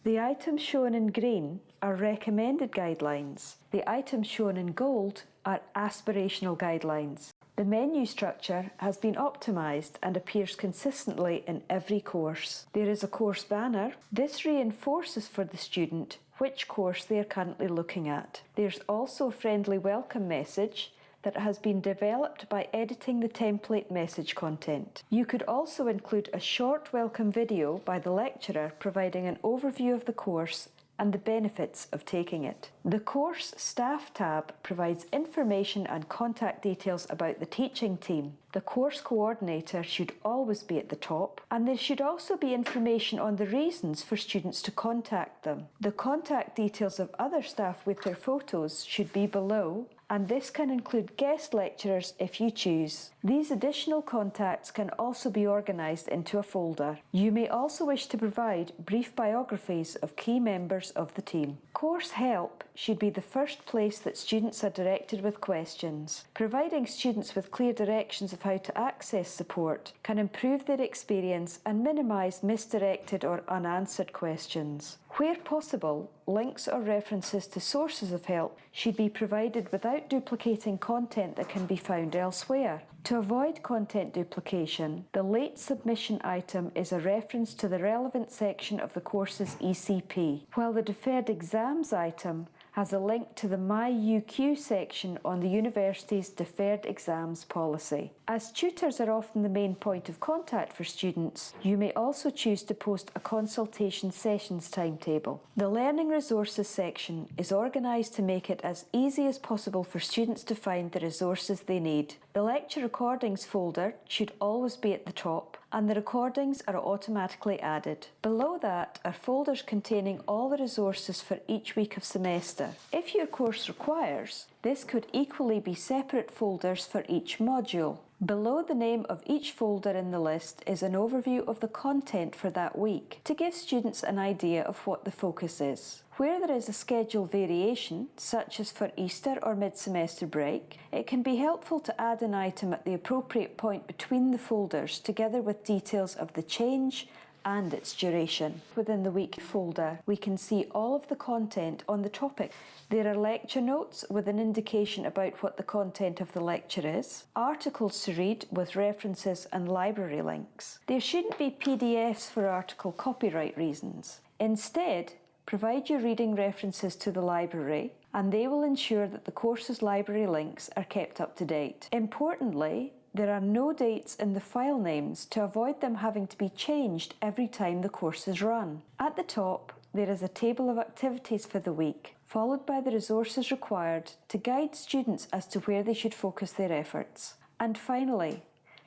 The items shown in green are recommended guidelines. The items shown in gold are aspirational guidelines. The menu structure has been optimised and appears consistently in every course. There is a course banner. This reinforces for the student which course they are currently looking at. There's also a friendly welcome message that has been developed by editing the template message content. You could also include a short welcome video by the lecturer providing an overview of the course and the benefits of taking it. The Course Staff tab provides information and contact details about the teaching team. The course coordinator should always be at the top, and there should also be information on the reasons for students to contact them. The contact details of other staff with their photos should be below, and this can include guest lecturers if you choose. These additional contacts can also be organised into a folder. You may also wish to provide brief biographies of key members of the team. Course help should be the first place that students are directed with questions. Providing students with clear directions of how to access support can improve their experience and minimise misdirected or unanswered questions. Where possible, links or references to sources of help should be provided without duplicating content that can be found elsewhere. To avoid content duplication, the late submission item is a reference to the relevant section of the course's ECP, while the deferred exams item has a link to the Learn.UQ section on the university's deferred exams policy. As tutors are often the main point of contact for students, you may also choose to post a consultation sessions timetable. The Learning Resources section is organised to make it as easy as possible for students to find the resources they need. The lecture recordings folder should always be at the top, and the recordings are automatically added. Below that are folders containing all the resources for each week of semester. If your course requires, this could equally be separate folders for each module. Below the name of each folder in the list is an overview of the content for that week to give students an idea of what the focus is. Where there is a schedule variation, such as for Easter or mid-semester break, it can be helpful to add an item at the appropriate point between the folders together with details of the change and its duration. Within the week folder, we can see all of the content on the topic. There are lecture notes with an indication about what the content of the lecture is, articles to read with references and library links. There shouldn't be PDFs for article copyright reasons. Instead, provide your reading references to the library, and they will ensure that the course's library links are kept up to date. Importantly, there are no dates in the file names to avoid them having to be changed every time the course is run. At the top, there is a table of activities for the week, followed by the resources required to guide students as to where they should focus their efforts. And finally,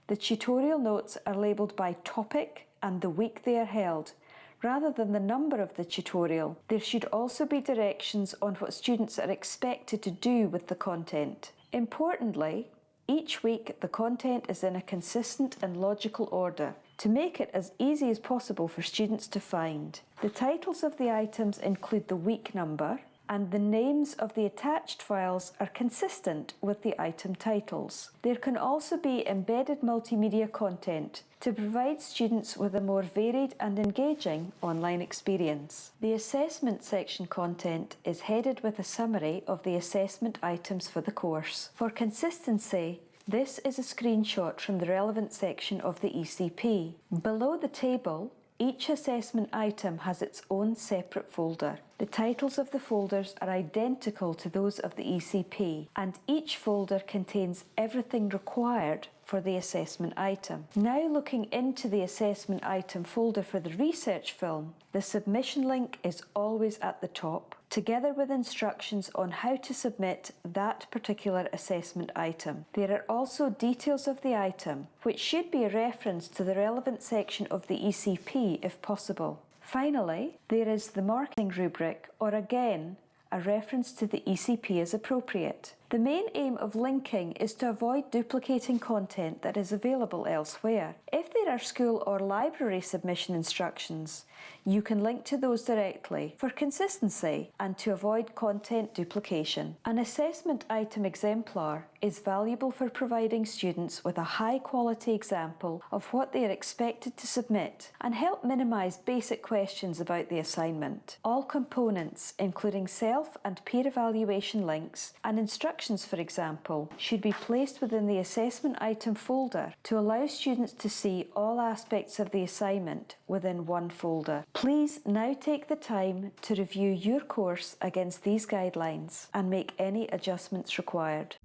the tutorial notes are labelled by topic and the week they are held, rather than the number of the tutorial. There should also be directions on what students are expected to do with the content. Importantly, each week the content is in a consistent and logical order to make it as easy as possible for students to find. The titles of the items include the week number, and the names of the attached files are consistent with the item titles. There can also be embedded multimedia content to provide students with a more varied and engaging online experience. The assessment section content is headed with a summary of the assessment items for the course. For consistency, this is a screenshot from the relevant section of the ECP. Below the table, each assessment item has its own separate folder. The titles of the folders are identical to those of the ECP, and each folder contains everything required for the assessment item. Now looking into the assessment item folder for the research film, the submission link is always at the top, together with instructions on how to submit that particular assessment item. There are also details of the item, which should be a reference to the relevant section of the ECP if possible. Finally, there is the marking rubric, or again, a reference to the ECP as appropriate. The main aim of linking is to avoid duplicating content that is available elsewhere. If there are school or library submission instructions, you can link to those directly for consistency and to avoid content duplication. An assessment item exemplar is valuable for providing students with a high-quality example of what they are expected to submit and help minimise basic questions about the assignment. All components, including self and peer evaluation links and instructions, for example, should be placed within the assessment item folder to allow students to see all aspects of the assignment within one folder. Please now take the time to review your course against these guidelines and make any adjustments required.